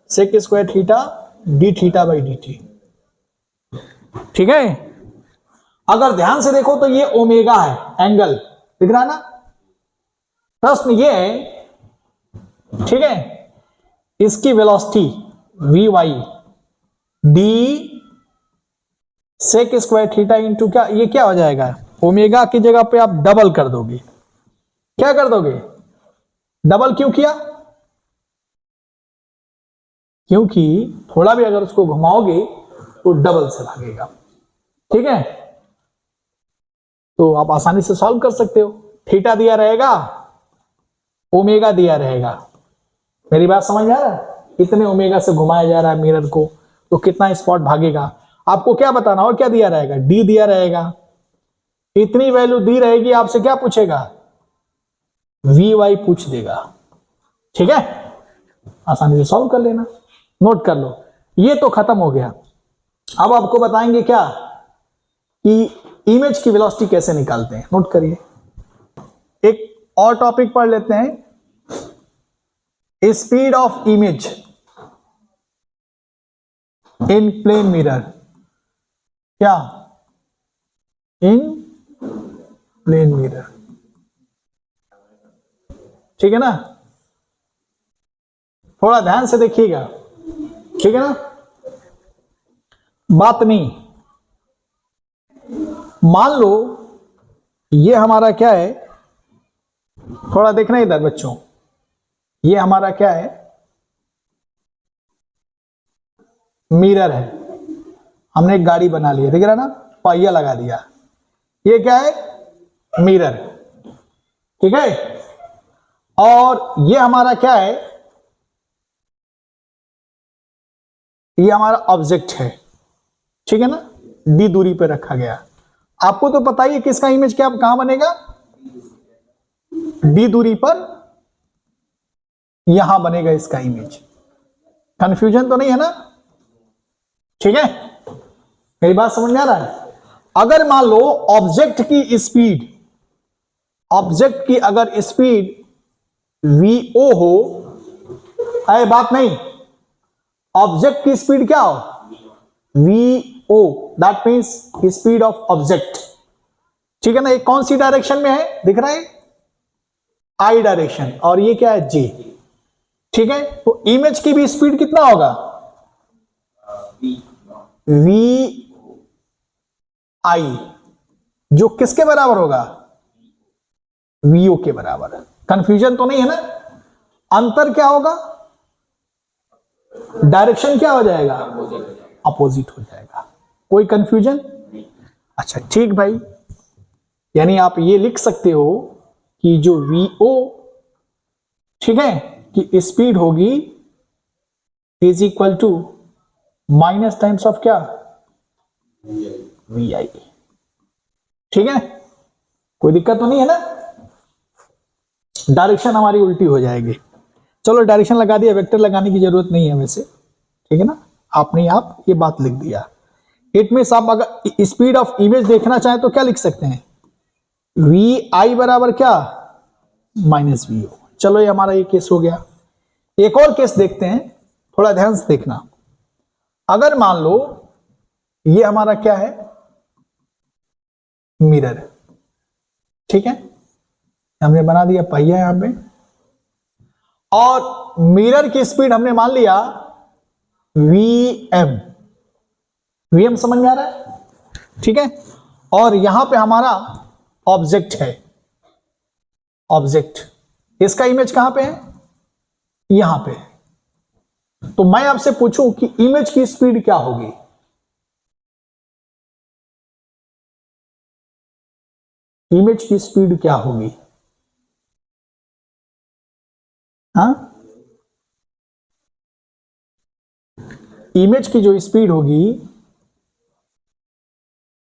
Sec square theta d theta by d t, ठीक है? अगर ध्यान से देखो तो ये ओमेगा है, एंगल दिख रहा है ना? प्रश्न ये है, ठीक है, इसकी velocity v y d sec square theta into क्या, ये क्या हो जाएगा? ओमेगा की जगह पे आप डबल कर दोगे। क्या कर दोगे? डबल क्यों किया? क्योंकि थोड़ा भी अगर उसको घुमाओगे तो डबल से भागेगा, ठीक है? तो आप आसानी से सॉल्व कर सकते हो। थीटा दिया रहेगा, ओमेगा दिया रहेगा। मेरी बात समझ आ रहा है? इतने ओमेगा से घुमाया जा रहा है मिरर को, तो कितना स्पॉट भागेगा? आपको क्या बताना, और क्या दिया रहेगा? डी दिया रहेगा, इतनी वैल्यू दी रहेगी। आपसे क्या पूछेगा? वी वाई पूछ देगा, ठीक है? आसानी से सॉल्व कर लेना, नोट कर लो। ये तो खत्म हो गया। अब आपको बताएंगे क्या कि इमेज की वेलोसिटी कैसे निकालते हैं। नोट करिए, एक और टॉपिक पढ़ लेते हैं, speed of image in plane mirror. क्या? इन प्लेन मिरर, ठीक है ना? थोड़ा ध्यान से देखिएगा, ठीक है ना? बात नहीं, मान लो ये हमारा क्या है, थोड़ा देखना इधर बच्चों, ये हमारा क्या है? मिरर है। हमने एक गाड़ी बना ली है, दिख रहा ना? पहिया लगा दिया। ये क्या है? मिरर, ठीक है? और ये हमारा क्या है? ये हमारा ऑब्जेक्ट है, ठीक है ना? डी दूरी पे रखा गया। आपको तो पता ही है किसका इमेज क्या कहां बनेगा? डी दूरी पर यहां बनेगा इसका इमेज। कंफ्यूजन तो नहीं है ना? ठीक है, मेरी बात समझ में आ रहा है? अगर मान लो ऑब्जेक्ट की स्पीड, ऑब्जेक्ट की अगर स्पीड vo हो, ऐ बात नहीं, ऑब्जेक्ट की स्पीड क्या हो? vo, that means speed of object, ठीक है ना? ये कौन सी डायरेक्शन में है? दिख रहा है? आई डायरेक्शन, और ये क्या है? जे, ठीक है? तो इमेज की भी स्पीड कितना होगा? वी आई, जो किसके बराबर होगा? वीओ के बराबर। कंफ्यूजन तो नहीं है ना? अंतर क्या होगा? डायरेक्शन क्या हो जाएगा? अपोजिट हो जाएगा। कोई कंफ्यूजन? अच्छा ठीक भाई, यानी आप ये लिख सकते हो कि जो वीओ, ठीक है, की स्पीड होगी is equal to minus times of क्या, वी आई। ठीक है, कोई दिक्कत तो नहीं है ना? डायरेक्शन हमारी उल्टी हो जाएगी। चलो डायरेक्शन लगा दिया, वेक्टर लगाने की जरूरत नहीं है वैसे, ठीक है ना, आपने आप ये बात लिख दिया। इट मीन्स आप अगर स्पीड ऑफ इमेज देखना चाहें तो क्या लिख सकते हैं, वी आई बराबर क्या, माइनस वी ओ। चलो ये हमारा ये केस हो गया। एक और केस देखते हैं, थोड़ा ध्यान से देखना। अगर मान लो ये हमारा क्या है, मिरर, ठीक है, हमने बना दिया पहिया यहां पे, और मिरर की स्पीड हमने मान लिया वी एम। वी एम समझ में आ रहा है, ठीक है। और यहां पे हमारा ऑब्जेक्ट है, ऑब्जेक्ट, इसका इमेज कहां पे है, यहां पे। तो मैं आपसे पूछूं कि इमेज की स्पीड क्या होगी, इमेज की स्पीड क्या होगी, हाँ, इमेज की जो स्पीड होगी,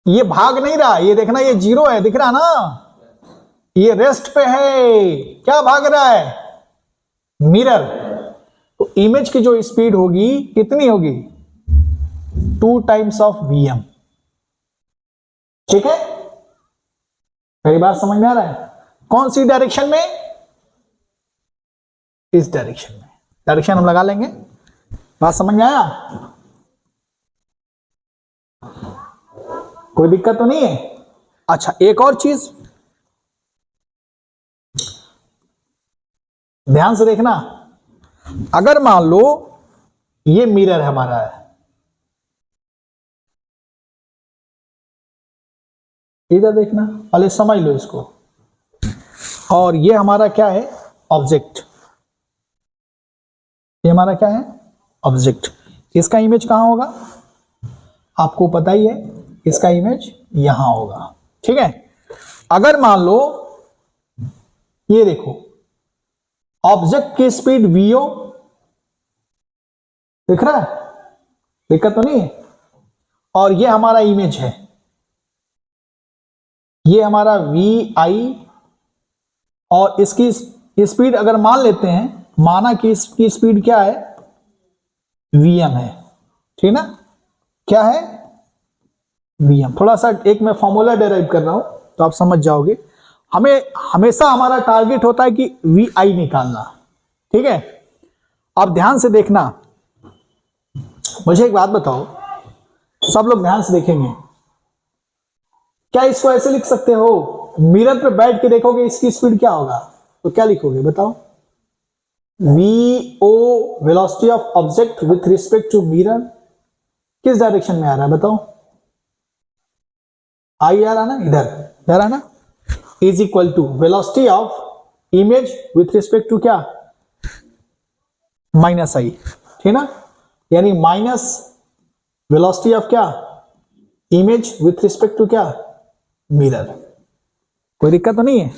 ये भाग नहीं रहा, ये देखना ये जीरो है, दिख रहा ना, ये रेस्ट पे है, क्या भाग रहा है, मिरर। तो इमेज की जो स्पीड होगी कितनी होगी, 2 टाइम्स ऑफ वीएम। ठीक है, मेरी बात समझ में आ रहा है? कौन सी डायरेक्शन में, इस डायरेक्शन में, डायरेक्शन हम लगा लेंगे। बात समझ में आया, कोई दिक्कत तो नहीं है? अच्छा एक और चीज ध्यान से देखना, अगर मान लो ये मिरर हमारा है, इधर देखना, पहले समझ लो इसको, और ये हमारा क्या है, ऑब्जेक्ट, ये हमारा क्या है, ऑब्जेक्ट। इसका इमेज कहां होगा, आपको पता ही है, इसका इमेज यहां होगा। ठीक है, अगर मान लो ये देखो, ऑब्जेक्ट की स्पीड वीओ दिख रहा है, दिक्कत तो नहीं है, और ये हमारा इमेज है, ये हमारा वी आई, और इसकी स्पीड अगर मान लेते हैं, माना कि इसकी स्पीड क्या है, वीएम है, ठीक ना, क्या है, वीएम। थोड़ा सा एक मैं फॉर्मूला डेराइव कर रहा हूं तो आप समझ जाओगे। हमें हमेशा हमारा टारगेट होता है कि वी आई निकालना, ठीक है। अब ध्यान से देखना, मुझे एक बात बताओ, सब लोग ध्यान से देखेंगे, क्या इसको ऐसे लिख सकते हो, मिरर पे बैठ के देखोगे इसकी स्पीड क्या होगा, तो क्या लिखोगे बताओ, v o velocity of object with respect to mirror, किस डायरेक्शन में आ रहा है बताओ, आई आ रहा ना, इधर जा रहा ना, is equal to velocity of image with respect to क्या, माइनस आई, ठीक ना, यानी माइनस वेलोसिटी ऑफ क्या, इमेज विथ रिस्पेक्ट टू क्या, मिरर। कोई दिक्कत तो नहीं है?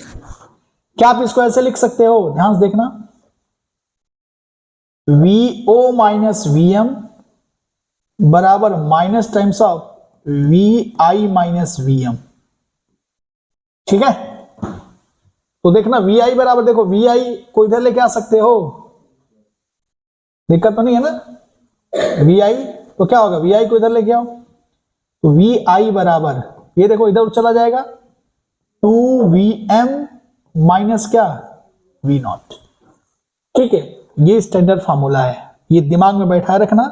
क्या आप इसको ऐसे लिख सकते हो, ध्यान से देखना, V O minus V M बराबर minus times of V I minus V M. ठीक है, तो देखना वी आई बराबर, देखो वी आई को इधर लेके आ सकते हो, दिक्कत तो नहीं है ना, वी आई तो क्या होगा, वी आई को इधर लेके आओ, तो वी आई बराबर, ये देखो इधर चला जाएगा, 2vm माइनस क्या, वी नॉट। ठीक है, ये स्टैंडर्ड फॉर्मूला है, ये दिमाग में बैठाए रखना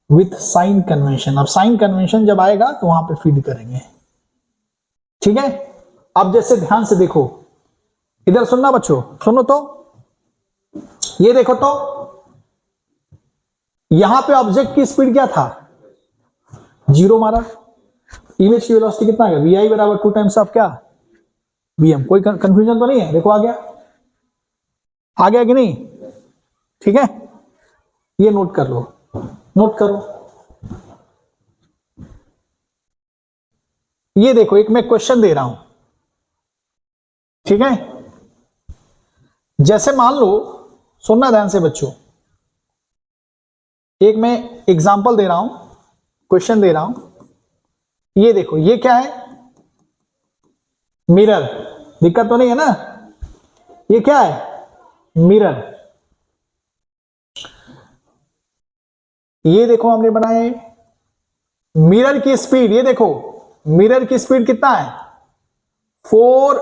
विथ साइन कन्वेंशन। अब साइन कन्वेंशन जब आएगा तो वहां पे फीड करेंगे। ठीक है, अब जैसे ध्यान से देखो, इधर सुनना बच्चों, सुनो तो, ये देखो तो, यहां पे ऑब्जेक्ट की स्पीड क्या था, जीरो मारा, इमेज की वेलोसिटी कितना आ गया, वी आई बराबर 2 टाइम्स ऑफ क्या, वीएम। कोई कंफ्यूजन तो नहीं है, देखो आ गया, आ गया कि नहीं? ठीक है, ये नोट कर लो, नोट करो। ये देखो, एक मैं क्वेश्चन दे रहा हूं, ठीक है, जैसे मान लो, सुनना ध्यान से बच्चों, एक मैं एग्जांपल दे रहा हूं, क्वेश्चन दे रहा हूं। ये देखो, ये क्या है? मिरर। दिक्कत तो नहीं है ना? ये क्या है? मिरर। ये देखो हमने बनाया है मिरर की स्पीड। ये देखो मिरर की स्पीड कितना है? 4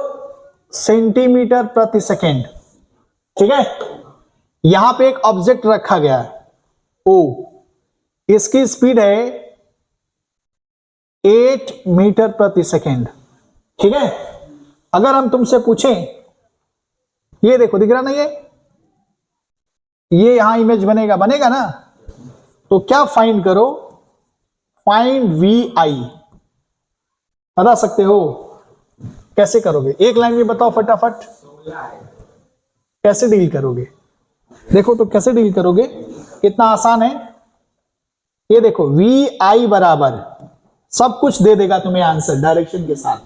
सेंटीमीटर प्रति सेकेंड। ठीक है, यहां पे एक ऑब्जेक्ट रखा गया है ओ, इसकी स्पीड है 8 मीटर प्रति सेकेंड। ठीक है, अगर हम तुमसे पूछें, ये देखो दिख रहा ना, ये यहां इमेज बनेगा ना, तो क्या फाइंड करो? फाइंड वी आई। बता सकते हो? कैसे करोगे? एक लाइन में बताओ फटाफट, कैसे डील करोगे? देखो तो कैसे डील करोगे, कितना आसान है। ये देखो वी आई बराबर सब कुछ दे देगा तुम्हें आंसर डायरेक्शन के साथ।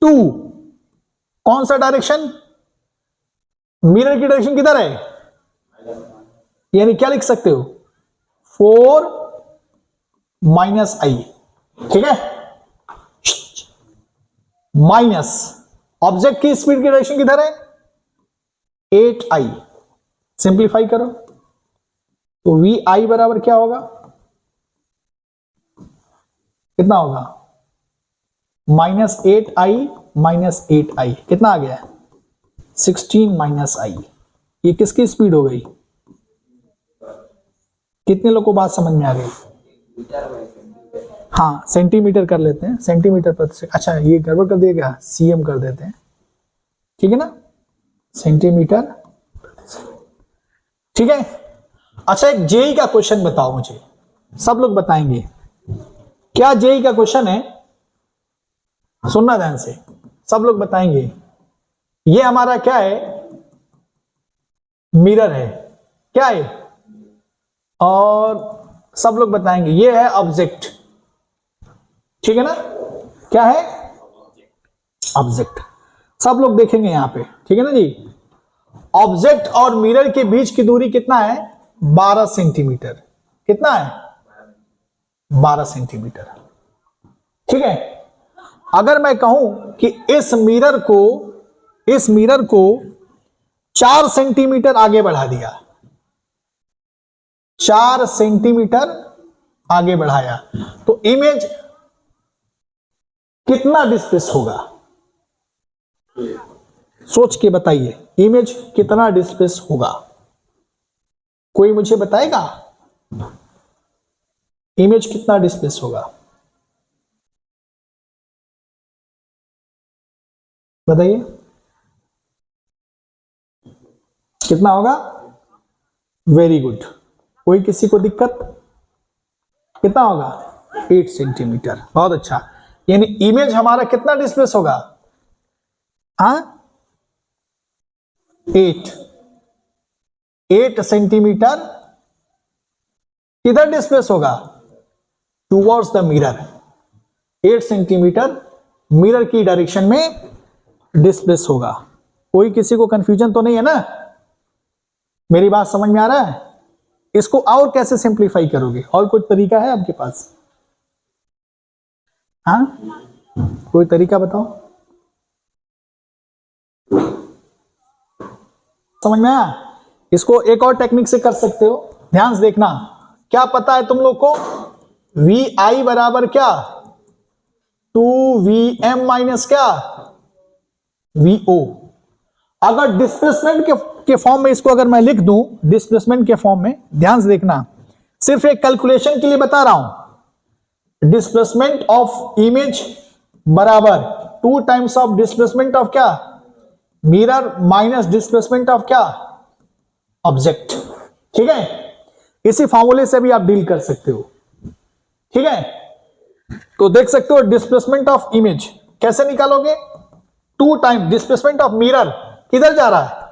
2 कौन सा डायरेक्शन? मिरर की डायरेक्शन किधर है? यानी क्या लिख सकते हो? 4 माइनस आई। ठीक है, माइनस ऑब्जेक्ट की स्पीड की डायरेक्शन किधर है? 8 आई। सिंप्लीफाई करो तो वी आई बराबर क्या होगा? कितना होगा? -8 आई माइनस 8 आई। कितना आ गया? 16 माइनस आई। ये किसकी स्पीड हो गई? कितने लोगों को बात समझ में आ गई? हाँ, सेंटीमीटर कर लेते हैं, सेंटीमीटर प्रति सेकंड। अच्छा, ये गड़बड़ कर दिया क्या? सीएम कर देते हैं, ठीक है ना? सेंटीमीटर। ठीक है, अच्छा एक जेई का क्वेश्चन बताओ मुझे, सब लोग बताएंगे। क्या जेई का क्वेश्चन है? सुनना ध्यान से, सब लोग बताएंगे। ये हमारा क्या है? मिरर है। क्या है? और सब लोग बताएंगे ये है ऑब्जेक्ट। ठीक है ना? क्या है? ऑब्जेक्ट। सब लोग देखेंगे यहां पे, ठीक है ना जी? ऑब्जेक्ट और मिरर के बीच की दूरी कितना है? 12 सेंटीमीटर। कितना है? 12 सेंटीमीटर। ठीक है, अगर मैं कहूं कि इस मिरर को 4 सेंटीमीटर आगे बढ़ा दिया, 4 सेंटीमीटर आगे बढ़ाया, तो इमेज कितना डिस्प्लेस होगा? सोच के बताइए, इमेज कितना डिस्प्लेस होगा? कोई मुझे बताएगा इमेज कितना डिस्प्लेस होगा? बताइए कितना होगा? Very good. कोई किसी को दिक्कत? कितना होगा? 8 सेंटीमीटर। बहुत अच्छा, यानी इमेज हमारा कितना डिस्प्लेस होगा? हाँ, 8 सेंटीमीटर किधर डिस्प्लेस होगा? Towards the mirror. 8 centimetre mirror की डायरेक्शन में डिस्प्लेस होगा। कोई किसी को कंफ्यूजन तो नहीं है ना? मेरी बात समझ में आ रहा है? इसको और कैसे सिंप्लीफाई करोगे? और कोई तरीका है आपके पास? हाँ, कोई तरीका बताओ। समझ में आया? इसको एक और टेक्निक से कर सकते हो, ध्यान से देखना। क्या पता है तुम लोग को? वी आई बराबर क्या? 2vm माइनस क्या? vo। अगर डिस्प्लेसमेंट के फॉर्म में इसको अगर मैं लिख दूं, डिस्प्लेसमेंट के फॉर्म में, ध्यान से देखना, सिर्फ एक कैलकुलेशन के लिए बता रहा हूं। डिस्प्लेसमेंट ऑफ इमेज बराबर 2 टाइम्स ऑफ डिस्प्लेसमेंट ऑफ क्या? मिरर माइनस डिस्प्लेसमेंट ऑफ क्या? ऑब्जेक्ट। ठीक है, इसी फॉर्मूले से भी आप डील कर सकते हो। ठीक है, तो देख सकते हो डिस्प्लेसमेंट ऑफ इमेज कैसे निकालोगे? 2 टाइम डिस्प्लेसमेंट ऑफ मिरर किधर जा रहा है?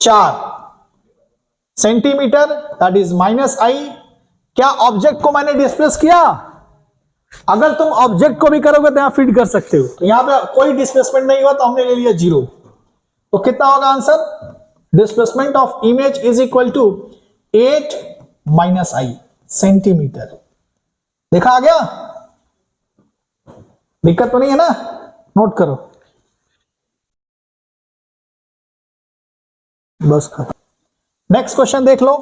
4 सेंटीमीटर, दैट इज -i। क्या ऑब्जेक्ट को मैंने डिस्प्लेस किया? अगर तुम ऑब्जेक्ट को भी करोगे तो यहां फिट कर सकते हो, तो यहां पे कोई डिस्प्लेसमेंट नहीं हुआ तो हमने ले लिया 0। तो कितना होगा answer? Displacement of image is equal to 8 minus i centimetre. देखा आ गया, दिक्कत तो नहीं है ना, नोट करो बस। नेक्स्ट क्वेश्चन देख लो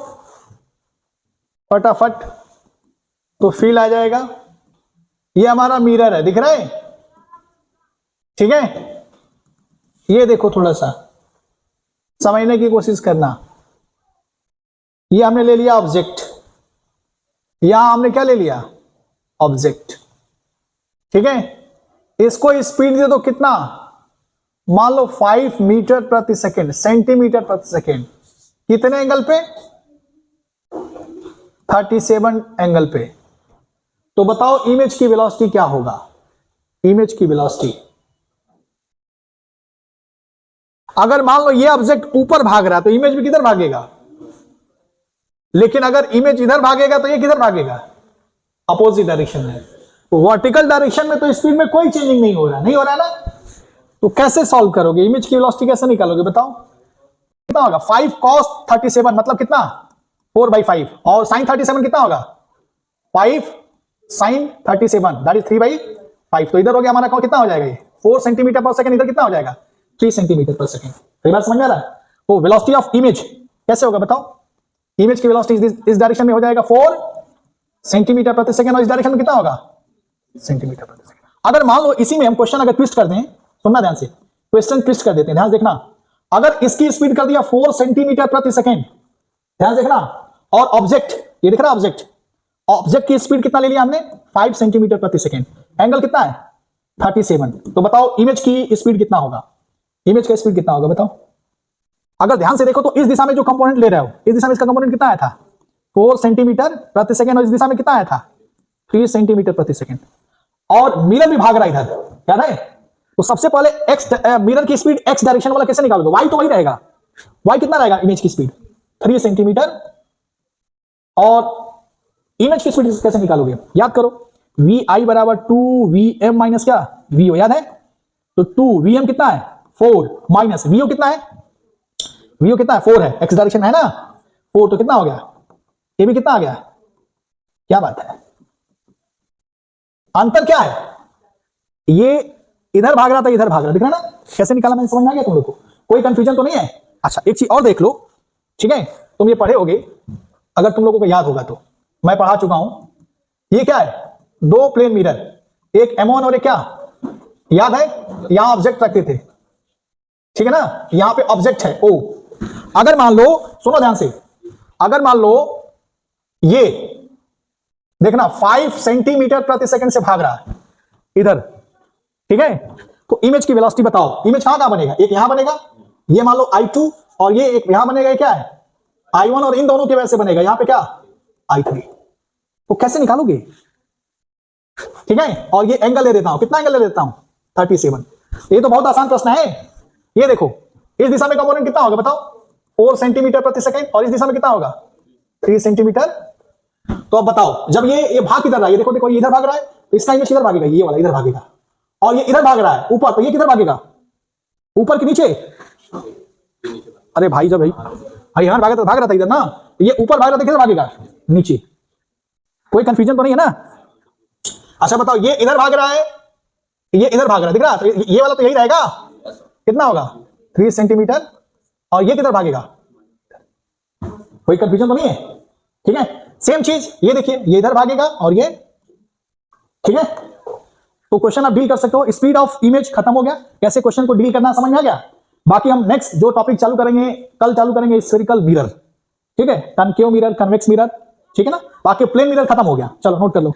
फटाफट, तो फील आ जाएगा। ये हमारा मिरर है, दिख रहा है, ठीक है। ये देखो, थोड़ा सा समझने की कोशिश करना। ये हमने ले लिया ऑब्जेक्ट, यहां हमने क्या ले लिया, ऑब्जेक्ट, ठीक है। इसको स्पीड दे दो कितना, मान लो 5 मीटर प्रति सेकेंड, सेंटीमीटर प्रति सेकेंड, कितने एंगल पे, 37 एंगल पे। तो बताओ इमेज की वेलोसिटी क्या होगा, इमेज की वेलोसिटी। अगर मान लो ये ऑब्जेक्ट ऊपर भाग रहा है तो इमेज भी किधर भागेगा, लेकिन अगर इमेज इधर भागेगा तो ये किधर भागेगा, अपोजिट डायरेक्शन में। तो वर्टिकल डायरेक्शन में तो स्पीड में कोई चेंजिंग नहीं हो रहा, नहीं हो रहा है ना। तो कैसे सॉल्व करोगे, इमेज की वेलोसिटी कैसे निकालोगे बताओ, कितना होगा, 5 cos 37 मतलब कितना, 4/5, और sin 37 कितना होगा, 5 sin 37 दैट इज 3/5। तो इधर हो गया हमारा कितना हो जाएगा, ये 4 सेंटीमीटर पर सेकंड, इधर कितना हो जाएगा, 3 सेंटीमीटर पर सेकंड। तो बात समझ आ रहा है। तो वेलोसिटी ऑफ इमेज कैसे होगा बताओ, इमेज की वेलोसिटी इस डायरेक्शन में हो जाएगा 4 सेंटीमीटर प्रति सेकंड, और इस डायरेक्शन में कितना होगा, सेंटीमीटर प्रति सेकंड। अगर मान लो इसी में हम क्वेश्चन अगर ट्विस्ट कर दें, सुनना ध्यान से, क्वेश्चन ट्विस्ट कर देते हैं, ध्यान देखना। अगर इसकी स्पीड कर दिया 4 सेंटीमीटर प्रति सेकंड, ध्यान देखना, और ऑब्जेक्ट, ये दिख रहा है ऑब्जेक्ट, ऑब्जेक्ट की स्पीड कितना ले लिया हमने, 5 सेंटीमीटर प्रति सेकंड, एंगल कितना है 37। तो बताओ इमेज की स्पीड कितना होगा, इमेज का स्पीड कितना होगा बताओ। अगर ध्यान से देखो तो इस दिशा में जो कंपोनेंट ले रहे हो, इस दिशा में इसका कंपोनेंट कितना आया था, 4 सेंटीमीटर प्रति सेकंड, और इस दिशा में कितना आया था, 3 सेंटीमीटर प्रति सेकंड। और मिरर भी भाग रहा है इधर, याद है। तो सबसे पहले एक्स मिरर की स्पीड एक्स डायरेक्शन वाला कैसे निकालोगे, वाई तो वही रहेगा, वाई कितना रहेगा इमेज की स्पीड 3 सेंटीमीटर, और इमेज की स्पीड कैसे निकालोगे, याद करो, वी आई बराबर 2vm माइनस क्या, वीओ, याद है। तो 2vm कितना है 4 माइनस वीओ कितना है, वीओ कितना है 4 है, एक्स डायरेक्शन है ना 4, तो कितना हो गया, ये भी कितना आ गया, क्या बात है। अंतर क्या है, ये इधर भाग रहा था, इधर भाग रहा, दिख रहा ना कैसे निकाला मैंने, समझ में आ गया तुम लोग को, कोई कंफ्यूजन तो नहीं है। अच्छा एक चीज और देख लो, ठीक है, तुम ये पढ़े होगे, अगर तुम लोगों को याद होगा तो मैं पढ़ा चुका हूं। ये क्या है, 2 प्लेन मिरर, एक M1 और एक क्या, याद है, यहां ऑब्जेक्ट रखते थे, ठीक है ना, यहां पे ऑब्जेक्ट है O। अगर मान लो, सुनो ध्यान से, अगर मान लो ये देखना 5 सेंटीमीटर प्रति सेकंड से भाग रहा है इधर, ठीक है, तो इमेज की वेलोसिटी बताओ, इमेज कहां बनेगा, एक यहां बनेगा, ये मान लो I2, और ये एक यहां बनेगा, क्या है I1, और इन दोनों की वजह से बनेगा यहां पे क्या I3। तो कैसे निकालोगे, ठीक है। और ये एंगल ले देता हूं, कितना एंगल ले देता हूं 37। ये तो बहुत आसान प्रश्न है। ये देखो इस दिशा में कंपोनेंट कितना होगा बताओ, 4 सेंटीमीटर प्रति सेकंड, और इस दिशा में कितना होगा 3 सेंटीमीटर। तो अब बताओ, जब ये भाग किधर रहा है, ये देखो देखो, ये इधर भाग रहा है, तो इसका इमेज किधर भागेगा, ये वाला इधर भागेगा, और ये इधर भाग रहा है ऊपर, तो ये किधर भागेगा, ऊपर के नीचे। अरे भाई, जब भाई यहां भाग रहा था इधर ना, ये ऊपर भाग रहा था, किधर भागेगा, नीचे। कोई कंफ्यूजन तो नहीं है ना। अच्छा बताओ, ये इधर भाग रहा है, ये इधर भाग रहा है, दिख रहा है, तो ये वाला तो यही रहेगा, कितना होगा 3 सेंटीमीटर, और ये किधर भागेगा, कोई कंफ्यूजन तो नहीं है, ठीक है। सेम चीज ये देखिए, ये इधर भागेगा और ये, ठीक है। तो क्वेश्चन आप डील कर सकते हो, स्पीड ऑफ इमेज खत्म हो गया, कैसे क्वेश्चन को डील करना समझ में आ गया। बाकी हम नेक्स्ट जो टॉपिक चालू करेंगे, कल चालू करेंगे स्फेरिकल मिरर, ठीक है, कनकेव मिरर, कन्वेक्स मिरर, ठीक है ना। बाकी प्लेन मिरर खत्म हो गया, चलो नोट कर लो।